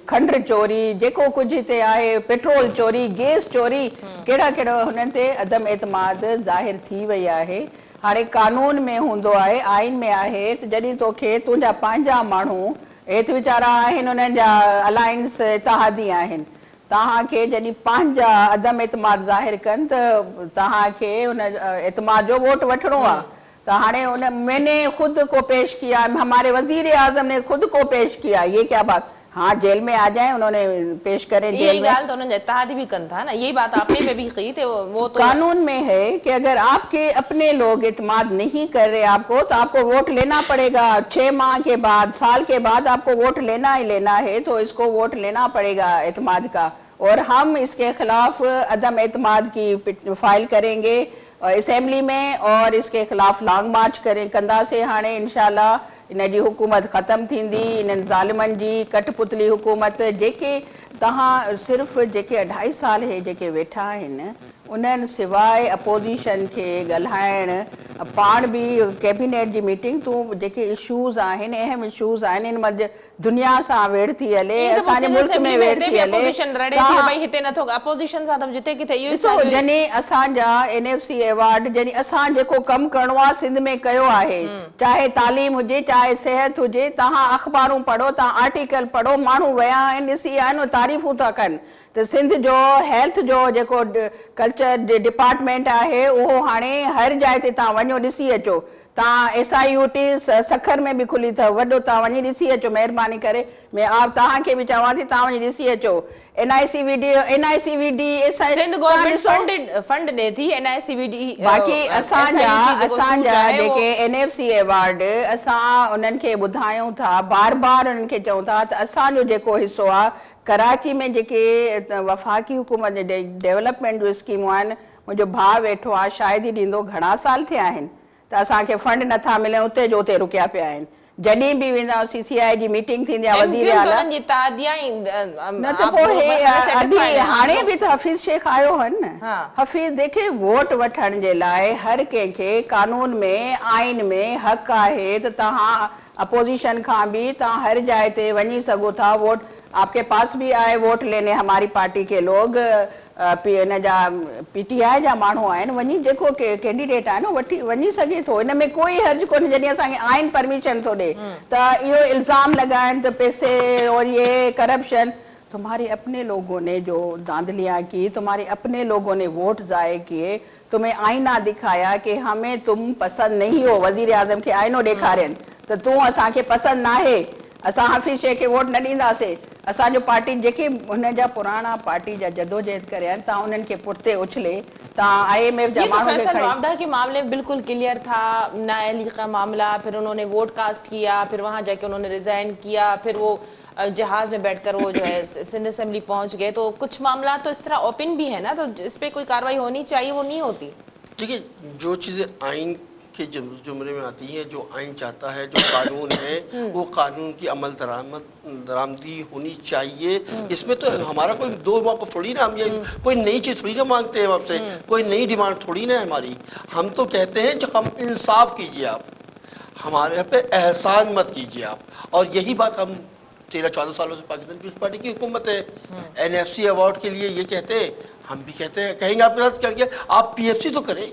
खंड चोरी, जेको कुझु हिते आहे, पेट्रोल चोरी, गैस चोरी, कहिड़ा कहिड़ा हुननि ते अदम एतमाद ज़ाहिर थी वई आहे। हाणे कानून में हूंदो आहे, आइन में आहे, त जॾहिं तोखे तुंहिंजा पंहिंजा माण्हू हेठि वीचारा आहिनि, उन्हनि जा अलायंस इतिहादी आहिनि, तव्हांखे जॾहिं पंहिंजा अदम एतमाद ज़ाहिर कनि त तव्हांखे हुन एतमाद जो वोट वठिणो आहे। त हाणे उन मैंने खुद को पेश किया, हमारे वजीर आजम ने खुद को पेश किया, ये क्या बात, हाँ जेल में आ जाएं, उन्होंने पेश करें यही जेल में। गाल तो उन्होंने इत्तेहादी भी कन था ना, यही बात आपने पे भी की थे, वो तो कानून में है कि अगर आपके अपने लोग इत्माद नहीं कर रहे आपको, तो आपको वोट लेना पड़ेगा। 6 माह के बाद, साल के बाद आपको वोट लेना ही लेना है, तो इसको वोट लेना पड़ेगा इत्माद का। और हम इसके खिलाफ अदम इत्माद की फाइल करेंगे असेंबली में, और इसके खिलाफ लॉन्ग मार्च कंदासीं। हाणे इंशाल्लाह इन जी हुकूमत ख़त्म थींदी, इन्हनि ज़ालिमनि जी कठपुतली हुकूमत। जेके तव्हां सिर्फ़ जेके 2.5 साल हे जेके वेठा आहिनि, उन्हनि सिवाइ अपोज़िशन खे ॻाल्हाइण, पाण बि कैबिनेट जी मीटिंग तूं जेके इशूज़ आहिनि, अहम इशूज़ आहिनि, इन मध्य दुनिया सां वेड़ थी हले, असांजे मुल्क में वेड़ थी हले। अपोजिशन रड़े थी भाई हिते नथो, अपोजिशन सां त जिते किथे इहो ॾिसो, जॾहिं असांजा NFC अवार्ड, जॾहिं असां जेको कमु करिणो आहे सिंध में कयो आहे, चाहे तालीम हुजे, चाहे सिहत हुजे, तव्हां अख़बारूं पढ़ो, तव्हां आर्टिकल पढ़ो, माण्हू विया आहिनि, ॾिसी आहिनि, तारीफ़ूं था कनि। त सिंध जो हेल्थ जो जेको कल्चर डिपार्टमेंट आहे, उहो हाणे हर जाइ ते तव्हां वञो ॾिसी अचो। तव्हां SIUT सखर में बि खुली अथव, वॾो, तव्हां वञी ॾिसी अचो महिरबानी करे। तव्हांखे बि चवां थी, तव्हां वञी ॾिसी अचो। NICVD सिंध गवर्नमेंट फंड ॾे थी, NICVD बाक़ी असांजा जेके NFC अवार्ड, असां उन्हनि खे ॿुधायूं था, बार बार उन्हनि खे चऊं था त असांजो जेको हिसो आहे, कराची में जेके वफ़ाक़ी हुकूमत जे डेवलपमेंट जूं स्कीमूं आहिनि, मुंहिंजो भाउ वेठो आहे, शायदि ई ॾींदो, घणा साल थिया आहिनि त असांखे फंड नथा मिले, उते जो उते रुकिया पिया आहिनि। जॾहिं बि वेंदा CCI जी मीटिंग थींदी आहे, वज़ीर आला न, त पोइ हाणे बि त हफ़ीज़ शेख आयो हन न। हफ़ीज़ देखे वोट वठण जे लाइ हर कंहिंखे कानून में, आइन में हक़ आहे त तव्हां अपोजिशन खां बि तव्हां हर जाइ ते वञी सघो था। वोट आपके पास भी आए, वोट लेने हमारी पार्टी के लोग, इन जा PTI जा माण्हू आहिनि, वञी जेको कैंडिडेट आहे न वठी वञी सघे थो। इन में कोई हर्ज कोन्हे। जॾहिं असांखे आइन परमिशन थो ॾे, त इहो इल्ज़ाम लॻाइण त पैसे और ये करप्शन, तुम्हारे अपने लोगों ने जो धांधलियां की, तुम्हारे अपने लोगों ने वोट ज़ाय किए, तुम्हें आईना दिखाया कि हमें तुम पसंद नहीं हो। वज़ीर आज़म खे आईनो ॾेखारियनि त तूं असांखे पसंद न आहे, असां हफ़ीज़ शेख खे वोट न ॾींदासीं। असांजो पार्टी जेके हुन जा पुराणा पार्टी जा जदोजहद करे आहिनि, तव्हां उन्हनि खे पुठिते उछले, तव्हां IMF जा माण्हू के मामले में बिल्कुल क्लियर था, नाअहली का मामला, फिर उन्होंने वोट कास्ट किया, फिर वहां जाके उन्होंने रिजाइन किया, फिर वो जहाज में बैठकर वो जो है सिंध असेंबली पहुंच गए। तो कुछ मामला तो इस तरह ओपन भी है ना, तो इस पे कोई कार्रवाई होनी चाहिए, वो नहीं होती। ठीक है, जो चीज़ें आइन के जुमरे में आती हैं, जो आइन चाहता है, जो कानून है, वो कानून की अमल दरामदी होनी चाहिए। इसमें तो हमारा कोई दो मौक़िफ़ थोड़ी ना, हम ये कोई नई चीज़ थोड़ी ना मांगते हैं आपसे, कोई नई डिमांड थोड़ी ना है हमारी। हम तो कहते हैं जो हम इंसाफ कीजिए, आप हमारे पे एहसान मत कीजिए आप। और यही बात हम 13-14 सालों से पाकिस्तान पीपल्स पार्टी की हुकूमत है, NFC अवार्ड के लिए ये कहते हैं, हम भी कहते हैं, कहेंगे आपके साथ करके आप PFC तो करें।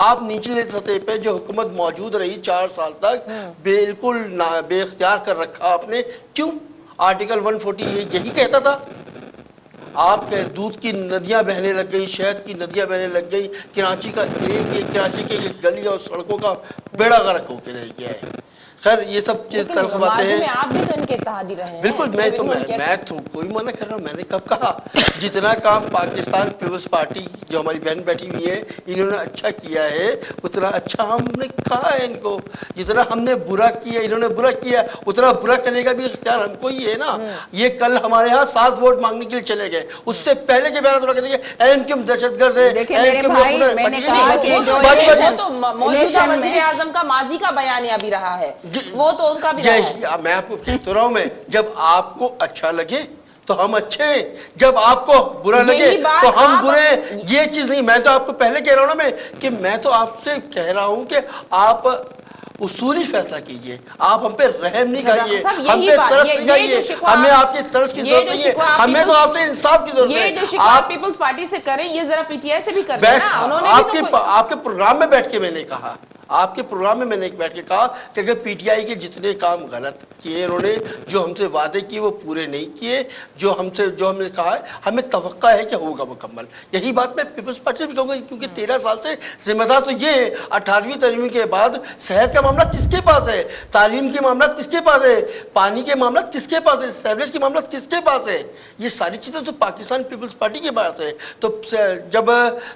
आप निचले सतह पे जो हुकूमत मौजूद रही 4 साल तक, बिल्कुल बेख्तियार कर रखा आपने। क्यों? आर्टिकल 140 यही कहता था। आपके दूध की नदियां बहने लग गई, शहद की नदियां बहने लग गई, कराची का कराची के गली और सड़कों का बेड़ा गर्क होकर रह गया है। खैर ये सब चीज तल्ख बातें हैं। आप भी तो इनके इत्तेहादी रहे हैं। बिल्कुल, मैं तो कोई मना कर रहा हूँ, मैंने कब कहा? जितना काम पाकिस्तान पीपल्स पार्टी जो हमारी बहन बैठी हुई है इन्होंने अच्छा किया है, उतना अच्छा हमने कहा है इनको। जितना हमने बुरा किया, इन्होंने बुरा किया, उतना बुरा करने का भी इख्तियार हमको ही है ना। ये कल हमारे यहाँ 7 वोट मांगने के लिए चले गए, उससे पहले के बयान थोड़ा कहते हैं दहशतगर्द है। मौजूदा वज़ीर आज़म का माजी का बयानिया भी रहा है, वो तो उनका भी रहा है। मैं आपको कहता रहा हूं, मैं जब आपको अच्छा लगे तो हम अच्छे हैं, जब आपको बुरा लगे तो हम बुरे। ये चीज नहीं, मैं तो आपको पहले कह रहा हूं ना, मैं तो आपसे कह रहा हूं कि आप उसूली फैसला कीजिए, आप हम पे रहम नहीं करिए, हम पे तरस नहीं करिए। हमें आपकी तरस की जरूरत नहीं है, हमें तो आपसे इंसाफ की जरूरत है। आप पीपल्स पार्टी से करें, ये जरा PTI से भी करें ना। आपके प्रोग्राम में बैठ के मैंने कहा, आपके प्रोग्राम में मैंने एक बैठ के कहा कि अगर पीटीआई के जितने काम गलत किए इन्होंने, जो हमसे वादे किए वो पूरे नहीं किए, जो हमने कहा है हमें तवक्का है कि होगा मुकम्मल। यही बात मैं पीपल्स पार्टी से भी कहूँगा, क्योंकि 13 साल से जिम्मेदार तो ये है। 18वीं तालीम के बाद सेहत का मामला किसके पास है, तालीम के मामला किसके पास है, पानी के मामला किसके पास है, सेवरेज के मामला किसके पास है, ये सारी चीज़ें तो पाकिस्तान पीपल्स पार्टी के पास है। तो जब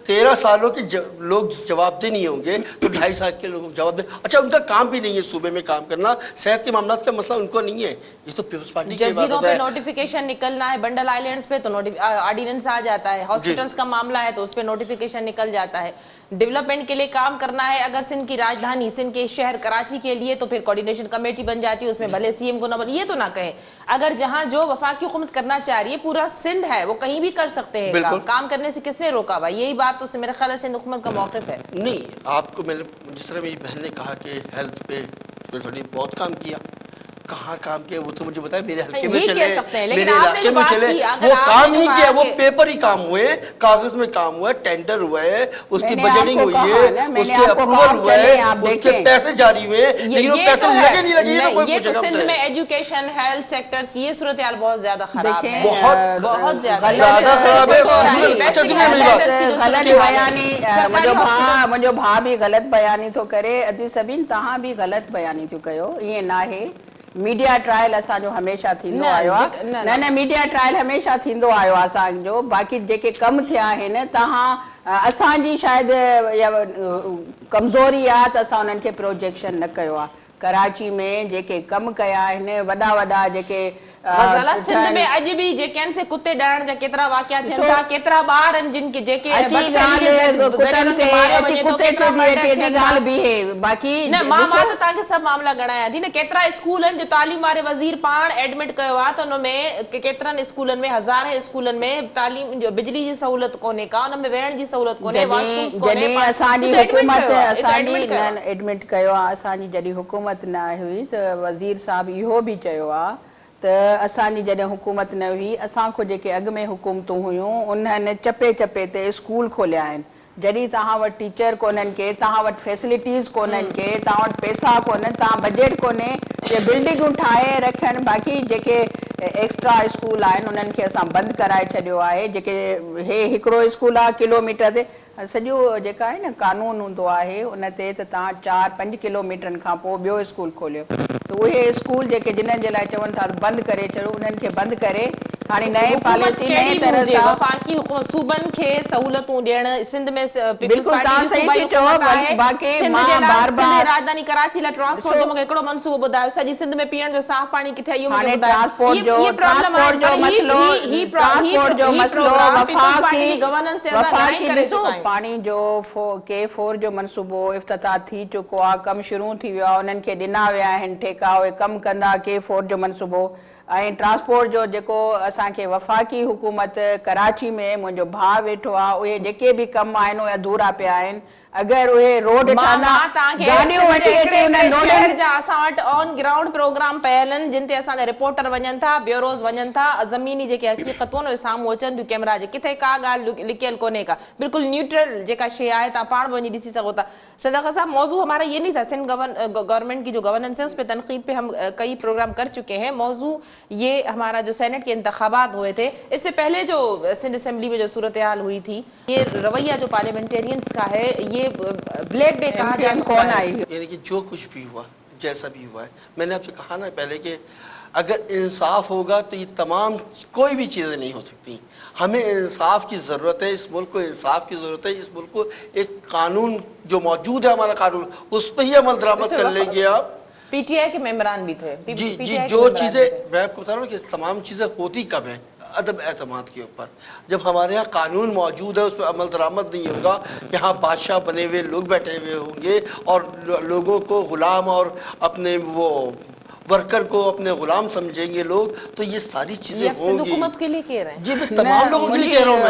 13 सालों के लोग जवाबदेह नहीं होंगे तो 2.5 साल के लोगों को जवाब दे। अच्छा, उनका काम भी नहीं है सूबे में काम करना, सेहत के मामला का मसला उनको नहीं है, ये तो पीपल्स पार्टी की बात जजीरों होता पे है। नोटिफिकेशन निकलना है, बंडल आइलैंड्स पे तो ऑर्डिनेंस आ जाता है, हॉस्पिटल्स का मामला है तो उस पे नोटिफिकेशन निकल जाता है। डेवलपमेंट के लिए काम करना है अगर सिंध की राजधानी, सिंध के शहर कराची के लिए, तो फिर कोऑर्डिनेशन कमेटी बन जाती है, उसमें भले सीएम को ना ये तो ना कहें। अगर जहां जो वफाकी हुकूमत करना चाह रही है, पूरा सिंध है, वो कहीं भी कर सकते हैं काम करने से किसने रोका हुआ? यही बात तो मेरा ख्याल है सिंध हुकूमत का मौक़िफ़ है। नहीं, आपको मैंने जिस तरह मेरी बहन ने कहा कि हेल्थ पे थोड़ी बहुत काम किया, कहाँ काम किया वो तो मुझे बताया, मेरे हल्के में चले, मेरे इलाके में चले, वो काम नहीं किया, वो पेपर ही काम हुए, कागज में काम हुआ, टेंडर हुआ है, उसकी बजटिंग हुई है, उसके अप्रूवल हुआ है, उसके पैसे जारी हुए, लेकिन वो पैसे लगे नहीं लगे तो कोई पूछेगा। सिंध में एजुकेशन, हेल्थ सेक्टर्स की ये सूरत हाल बहुत ज्यादा खराब है, बहुत ज्यादा खराब है। अच्छा, सुनिए मेरी बात, गलत बयानी मुंहिंजो भाउ बि ग़लति बयानी थो करे, अदी सभिनि तव्हां बि ग़लति बयानी थियूं कयो, ईअं न आहे। मीडिया ट्रायल असांजो हमेशह थींदो आयो आहे, न मीडिया ट्रायल हमेशह थींदो आयो आहे असांजो। बाक़ी जेके कम थिया आहिनि, तव्हां असांजी शायदि कमज़ोरी आहे त असां उन्हनि खे प्रोजेक्शन न कयो आहे। कराची में जेके कम कया आहिनि, वॾा वॾा जेके सिंध में अॼु बि जेके से कुत्ते ॾाइण जा केतिरा वाक़िया थियनि था, केतिरा ॿार आहिनि जिन के जेके बाक़ी न मां त तव्हांखे सभु मामला ॻणायां थी न। केतिरा स्कूल आहिनि जो तालीम वारे वज़ीर पाण एडमिट कयो आहे त हुन में केतिरनि स्कूलनि में, हज़ारे स्कूलनि में तालीम जो बिजली जी सहूलियत कोन्हे का, हुन में वेहण जी सहूलियत कोन्हे, वॉशरूम्स कोन्हे। असांजी हुकूमत असांजी एडमिट कयो आहे, असांजी जॾहिं हुकूमत न हुई त वज़ीर साहब इहो बि चयो आहे त असांजी जॾहिं हुकूमत न हुई, असांखो जेके अॻु में हुकूमतूं हुयूं उन्हनि चपे चपे ते स्कूल खोलिया आहिनि। जॾहिं तव्हां वटि टीचर कोन्हनि के, तव्हां वटि फैसिलिटीज़ कोन्हनि के, तव्हां वटि पैसा कोन्हनि, तव्हां बजट कोन्हे जे बिल्डिंगूं ठाहे रखनि। बाक़ी जेके एक्स्ट्रा स्कूल आहिनि उन्हनि खे असां बंदि कराए छॾियो आहे। जेके हिकिड़ो स्कूल आहे किलोमीटर ते, सॼो जेका आहे न कानून हूंदो आहे उन ते त तव्हां 4-5 किलोमीटरनि खां पोइ ॿियो स्कूल खोलियो, त उहे स्कूल जेके जिन्हनि जे लाइ चवनि था बंदि करे छॾियो, उन्हनि खे बंदि करे हाणे नए पॉलिसी नए तरह सां वफ़ाकी हुकूमत सूबनि खे सहूलियतूं ॾियण। सिंध में बिल्कुलु तव्हां सही थी चओ, बाक़ी मां बार-बार राजधानी कराची लाइ ट्रांसपोर्ट जो मूंखे हिकिड़ो मनसूबो ॿुधायो, सॼी सिंध में पीअण जो साफ़ पाणी किथे आहे इहो मूंखे ॿुधायो। ट्रांसपोर्ट जो मसलो पाणी जो K4 जो मनसूबो इफ्तिताह थी चुको आहे, कमु शुरू थी वियो आहे, उन्हनि खे ॾिना विया आहिनि ठेका, उहे कमु कंदा। K4 जो मनसूबो ऐं ट्रांसपोर्ट जो जेको असांखे वफ़ाकी हुकूमत कराची में मुंहिंजो भाउ वेठो आहे, उहे जेके बि कम आहिनि उहे अधूरा पिया आहिनि। अगर उहे रोड ठहंदा, गाड़ियूं वठी अचे उन रोडनि जा असां वटि ऑन ग्राउंड प्रोग्राम पयल आहिनि जिन ते असांजा रिपोर्टर वञनि था, ब्यूरोस वञनि था, ज़मीनी जेके हक़ीक़तूं आहिनि उहे साम्हूं अचनि थियूं कैमरा जे, किथे का ॻाल्हि लिकियल कोन्हे का, बिल्कुलु न्यूट्रल जेका शइ आहे तव्हां पाण वञी ॾिसी सघो था। सदाकत साहब, मौजू हमारा ये नहीं था, सिंध गवर्नमेंट की जो गवर्नेंस है उस पर तनकीद पे हम कई प्रोग्राम कर चुके हैं। मौजू ये हमारा जो सेनेट के इंतखाबात हुए थे, इससे पहले जो सिंध असेंबली में जो सूरत हाल हुई थी, ये रवैया जो पार्लियामेंटेरियंस का है, ये ब्लैक डे कहा जा सकता है। यानी कि जो कुछ भी हुआ, जैसा भी हुआ है, मैंने आपसे कहा ना पहले कि अगर इंसाफ होगा तो ये तमाम कोई भी चीज़ें नहीं हो सकती। हमें इंसाफ की ज़रूरत है, इस मुल्क को इंसाफ की ज़रूरत है। इस मुल्क को एक कानून जो मौजूद है, हमारा कानून, उस पर ही अमल दरामद कर लेंगे आप। पीटीआई के मेंबरान भी थे। जी, जो चीज़ें मैं आपको बता रहा हूँ कि तमाम चीज़ें होती कब हैं, अदब एतमाद के ऊपर। जब हमारे यहाँ कानून मौजूद है, उस पर अमल दरामद नहीं होगा, यहाँ बादशाह बने हुए लोग बैठे हुए होंगे और लोगों को गुलाम और अपने वो वर्कर को अपने गुलाम समझेंगे लोग, तो ये सारी चीजें होंगी। हुकूमत के लिए कह रहे हैं जी, मैं तमाम लोगों के लिए कह रहा हूँ।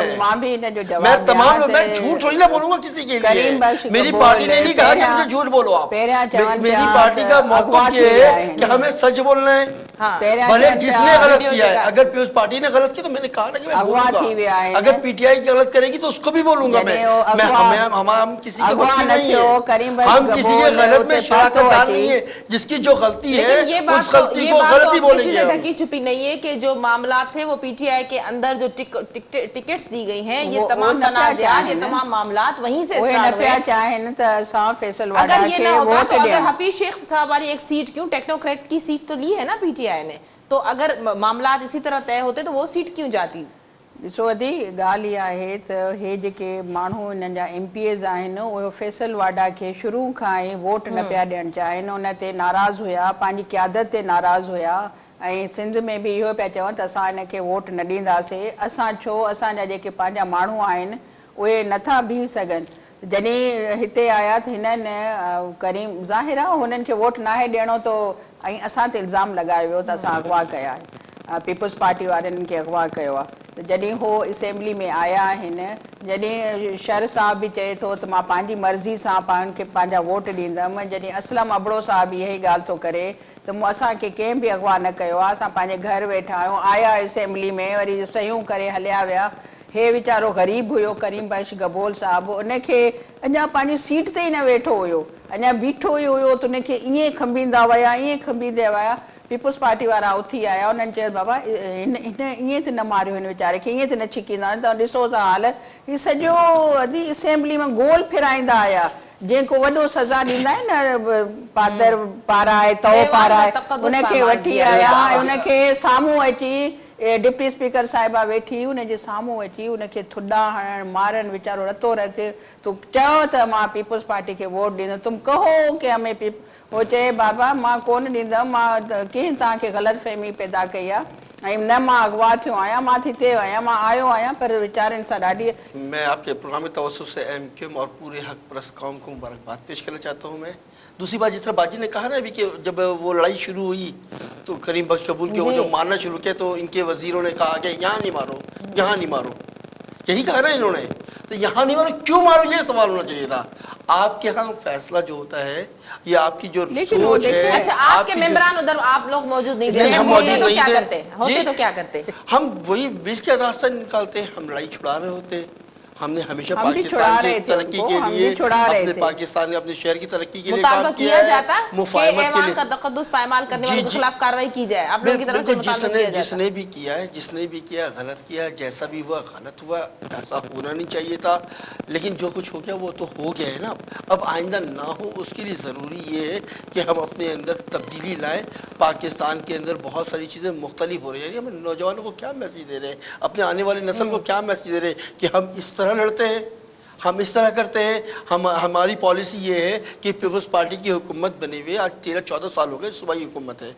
मैं तमाम लोग, मैं झूठ थोड़ी ना बोलूंगा किसी के लिए। मेरी पार्टी ने नहीं कहा कि मुझे झूठ बोलो आप। मेरी पार्टी का मौक़िफ़ ये है कि हमें सच बोलना है, हाँ। भले जिसने गलत वीडियो किया है, दिखा। अगर पीयूष पार्टी ने गलत किया तो मैंने कहा ना कि मैं अगवा थी बोलूंगा, विया आहिनि। अगर पीटीआई गलत करेगी तो उसको भी बोलूंगा मैं। हम किसी के अगवा वकील न नहीं थियो, है, करीम बख्श हम किसी के गबोल गलत में उते शराकतदार पातो नहीं है। जिसकी जो गलती है लेकिन ये बात उस गलती ये को बात गलती तो बोलेंगे किसी से हम। ढकी छुपी नहीं है कि जो मामला थे वो पीटीआई के अंदर जो टिकट्स दी गई हैं, ये वो तमाम न पिया तनाज़ात, ये चाहेनि। तमाम मामलात वहीं से उहे न स्टार्ट पिया हुए। चाहेनि त असां फैसल वाडा अगर ये खे ना होता वोट तो अगर ॾियऊं। हफीज शेख साहब वाली एक सीट, क्यों टेक्नोक्रेट की सीट तो ली है ना पीटीआई ने, तो अगर मामलात इसी तरह तय होते तो वो सीट क्यों जाती? ॾिसो अदी ॻाल्हि इहा आहे त हे जेके माण्हू हिननि जा MPAs आहिनि उहे फैसल वाडा खे शुरू खां ई वोट न पिया ॾियणु चाहिनि, उन ते नाराज़ हुया, पंहिंजी क़यादत ते नाराज़ हुया ऐं सिंध में बि इहो पिया चवनि त असां हिनखे वोट न ॾींदासीं। असां छो, असांजा जेके पंहिंजा माण्हू आहिनि उहे नथा बीह सघनि। जॾहिं हिते आया त हिननि करीम ज़ाहिर आहे हुननि खे वोट नाहे ॾियणो, तो ऐं असां ते इल्ज़ाम लॻायो वियो त असां अगवा कया आहे, पीपल्स पार्टी वारनि खे अगवा कयो आहे। त जॾहिं हो असेंबली में आया आहिनि, जॾहिं शर साहब बि चए थो त मां पंहिंजी मर्ज़ी सां पाण खे पंहिंजा वोट ॾींदमि, जॾहिं असलम अबड़ो साहब इहा ई ॻाल्हि थो करे त असांखे कंहिं बि अगवा न कयो आहे, असां पंहिंजे घर वेठा आहियूं, आया असेंबली में वरी सयूं करे हलिया विया। हे वीचारो ग़रीब हुयो करीम बख्श गबोल साहब, उनखे अञा पंहिंजी सीट ते ई न वेठो हुयो, अञा बीठो ई हुयो त उनखे ईअं खंबींदा विया, ईअं खंबींदा विया। पीपल्स पार्टी वारा उथी आया, उन्हनि चयो बाबा हिन ईअं त न मारियो हिन वीचारे खे, ईअं त न छिकींदा, त ॾिसो त हाल हीअ सॼो अदी असेंबली में गोल फिराईंदा आया। जीअं को वॾो सज़ा ॾींदा आहिनि न, पादर पाराए तओ पाराए, उनखे वठी आया, उनखे साम्हूं अची डिप्टी स्पीकर साहिबा वेठी, उनजे साम्हूं अची उनखे थुॾा हणण मारन, वीचारो रतो रत। तूं चयो त मां पीपल्स पार्टी खे वोट ॾींदुमि, तुम कहो कि हमें वो चए बाबा मां कोन ॾींदमि, मां कंहिं तव्हांखे ग़लतफ़हमी पैदा कई आहे, ऐं न मां अगवा थियो आहियां, मां हिते आहियां, मां आयो आहियां, पर वीचारनि सां ॾाढी। मैं आपके प्रोग्राम में तवज्जो से MQM और पूरे हक परस्त कौम को मुबारकबाद पेश करना चाहता हूँ। मैं दूसरी बात, जिस तरह बाजी ने कहा ना अभी कि जब वो लड़ाई शुरू हुई तो करीम बख्श कबूल के वो जब मारना शुरू किया तो इनके वजीरों ने कहा कि यहाँ नहीं मारो, यहाँ नहीं मारो, यही कहा ना इन्होंने, तो यहाँ नहीं मारो, क्यों मारो, ये सवाल होना चाहिए था। आपके यहाँ फैसला जो होता है, ये आपकी जो सोच है। अच्छा, आपके मेंबरान उधर आप लोग मौजूद नहीं थे, हम मौजूद नहीं थे, होते तो क्या करते? हम वही बीच का रास्ता निकालते हैं, हम लड़ाई छुड़ा रहे होते। हमने हमेशा पाकिस्तान की तरक्की के लिए, अपने पाकिस्तान अपने शहर की तरक्की के लिए काम किया है, मुफाहमत के लिए तक़द्दुस पायमाल करने वालों के खिलाफ कार्रवाई की जाए। आप लोगों की तरफ से जिसने भी किया है, जिसने भी किया गलत किया, जैसा भी हुआ गलत हुआ, ऐसा होना नहीं चाहिए था। लेकिन जो कुछ हो गया वो तो हो गया है ना, अब आइंदा ना हो उसके लिए ज़रूरी ये है कि हम अपने अंदर तब्दीली लाएँ। पाकिस्तान के अंदर बहुत सारी चीज़ें मुख्तलिफ हो रही हैं, हम नौजवानों को क्या मैसेज दे रहे हैं, अपने आने वाली नस्ल को क्या मैसेज दे रहे हैं कि हम इस तरह लड़ते हैं, हम इस तरह करते हैं। हमारी पॉलिसी ये है कि पीपल्स पार्टी की हुकूमत बनी हुई है, आज 13-14 साल हो गए, सूबाई हुकूमत है।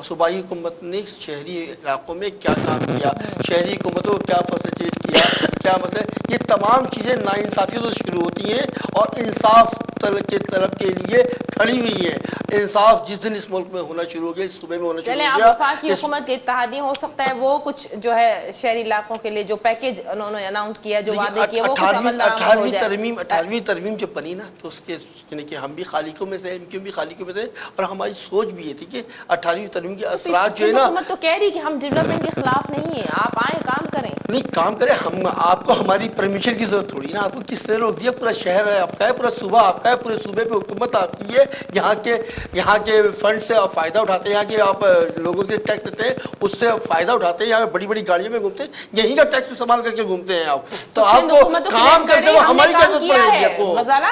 सूबाई हुकूमत ने शहरी इलाकों में क्या काम किया, शहरी हुकूमतों को क्या फैसिलिटेट किया, क्या मतलब, ये तमाम चीज़ें नाइंसाफ़ियों से शुरू होती हैं और इंसाफ के तलब के लिए खड़ी हुई है। इंसाफ जिस दिन इस मुल्क में होना शुरू हो गया, इस सूबे में होना शुरू हो गया, वफाकी हुकूमत के इत्तेहादी हो सकता है वो कुछ जो है शहरी इलाकों के लिए जो पैकेज उन्होंने अनाउंस किया, जो वादे किए, वो कुछ अमल दरामद हो जाए। 18वीं तरमीम जब बनी ना तो उसके यानी कि हम भी खालिकों में थे, MQM भी खालिकों में थे, और हमारी सोच भी ये थी कि 18वीं तरमीम के असरात जो है ना, हुकूमत तो कह रही कि हम डेवलपमेंट के खिलाफ नहीं है, आप आए काम करें। नहीं काम करें, हम आपको हमारी परमिशन की जरूरत थोड़ी ना, आपको किसने रोक दिया? पूरा शहर है आपका है, पूरा सूबा आपका है, पूरे सूबे पे हुकूमत आपकी है, यहाँ के फंड से आप फ़ायदा उठाते हैं, यहाँ के आप लोगों के टैक्स देते हैं, उससे फ़ायदा उठाते हैं, यहाँ बड़ी बड़ी गाड़ियों में घूमते हैं, यहीं का टैक्स इस्तेमाल करके घूमते हैं आप, तो आपको काम करते हो, हमारी क्या जरूरत पड़ेगी आपको? गजाला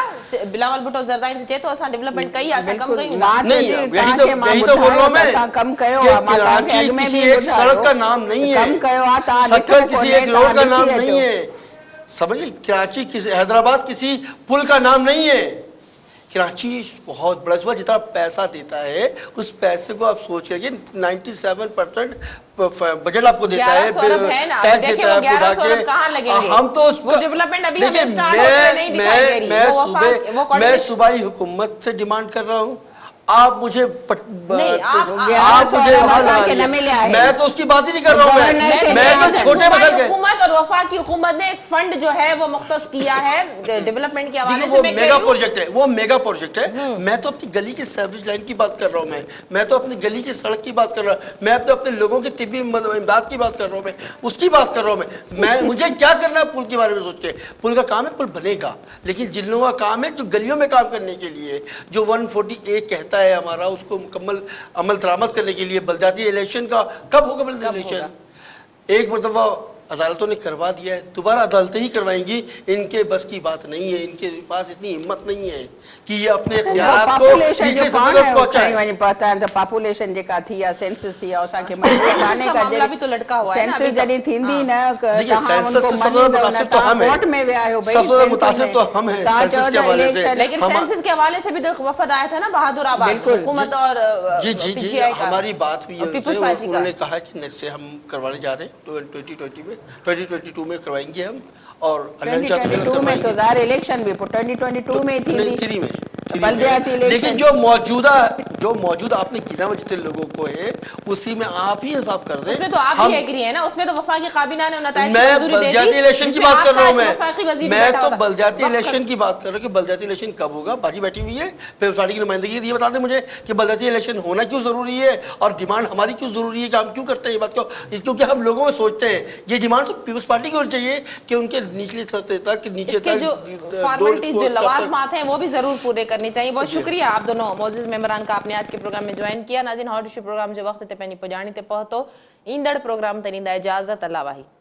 बिलावल भुट्टो ज़रदारी चए तो असां डेवलपमेंट कई, असां कम कई नहीं, यही तो बोल रहा हूं मैं कि कराची किसी एक सड़क का नाम नहीं है, शक्कर किसी एक रोड का नाम नहीं है, समझिए, कराची किसी, हैदराबाद किसी पुल का नाम नहीं है। कराची बहुत बड़ा सूबा, जितना पैसा देता है उस पैसे को आप सोच रहे 97% बजट आपको देता है, टैक्स देता है बुढ़ा के, हम तो उसको डेवलपमेंट अभी मैं सूबाई हुकूमत से डिमांड कर रहा हूँ, आप मुझे मैं तो उसकी बात ही नहीं कर रहा हूँ, मैं तो छोटे बदल गए, हुकूमत और वफाकी हुकूमत ने एक फंड जो है वो मुख्तस किया है डेवलपमेंट के हवाले देखिए से। वो मैं कह मेगा रही हूँ- प्रोजेक्ट है, वो मेगा प्रोजेक्ट है। मैं तो अपनी गली की सर्विस लाइन की बात कर रहा हूँ, मैं तो अपनी गली की सड़क की बात कर रहा हूँ, मैं तो अपने लोगों की तिब्बी इमदाद की बात कर रहा हूँ, मैं उसकी बात कर रहा हूँ। मैं मुझे क्या करना है पुल के बारे में सोच के? पुल का काम है, पुल बनेगा, लेकिन जिन लोगों का काम है जो गलियों में काम करने के लिए, जो 140A कहता है हमारा, उसको मुकम्मल अमल दरामद करने के लिए बलदियाती इलेक्शन का कब होगा? बलदियाती इलेक्शन एक मरतबा अदालतों ने करवा दिया है, दोबारा अदालतें ही करवाएंगी। इनके बस की बात नहीं है, इनके पास इतनी हिम्मत नहीं है कि ये अपने इख्तियारात को निचले सतह तक पहुंचाए। पॉपुलेशन जेका थी या सेंसस थी या असांखे मामला भी तो लटका हुआ है ना सेंसस जॾहिं थींदी न देखिए सेंसस से सबसे मुतासिर तो हम हैं, कोर्ट में विया आहियो भई, सबसे मुतासिर तो हम हैं सेंसस के हवाले से। लेकिन सेंसस के हवाले से भी तो वफद आया था ना बहादुराबाद, हुकूमत और जी जी जी PGI का। हमारी बात हुई है और उनसे, पीपल्स पार्टी का। उन्होंने कहा कि नेक्स्ट से हम करवाने जा रहे हैं 2020 में, 2022 में करवाएंगे हम, और अल्लाह चाहते हैं 2022 में तो ज़ाहिर इलेक्शन भी 2022 में थी नहीं, थ्री में बलदियाती इलेक्शन। लेकिन जो मौजूदा आपने गिना हुआ जितने लोगों को है उसी में आप ही इंसाफ कर दें। उसमें तो आप भी एग्री है ना, उसमें तो वफाकी काबीना ने नताइज की मैं मंजूरी दे दी, बलदियाती इलेक्शन की जिसमें बात कर रहा हूँ, आपका वफाकी वजीर भी मैं बैठा तो होता। बलदियाती वक्त- इलेक्शन की बात कर रहा हूँ कि बलदियाती इलेक्शन कब होगा। बाजी बैठी हुई है, फिर पार्टी की नुमाइंदगी ये बता दें मुझे कि बलदियाती इलेक्शन होना क्यों जरूरी है और डिमांड हमारी क्यों जरूरी है, कि हम क्यों करते हैं ये बात को? क्योंकि हम लोगों को सोचते हैं ये डिमांड तो पीपल्स पार्टी की होनी चाहिए कि उनके निचले सतह तक, नीचे इसके जो फॉर्मेलिटीज जो लवाजमात हैं वो भी जरूर पूरे करने चाहिए। बहुत शुक्रिया आप दोनों मोअज़्ज़िज़ मेंबरान का आपने आज के प्रोग्राम में ज्वाइन किया। नाज़रीन हॉट इशू प्रोग्राम जो वक्त ते पंहिंजी पुॼाणी ते पहुतो, ईंदड़ प्रोग्राम ते ॾींदा इजाज़त। अल्लाह वाही।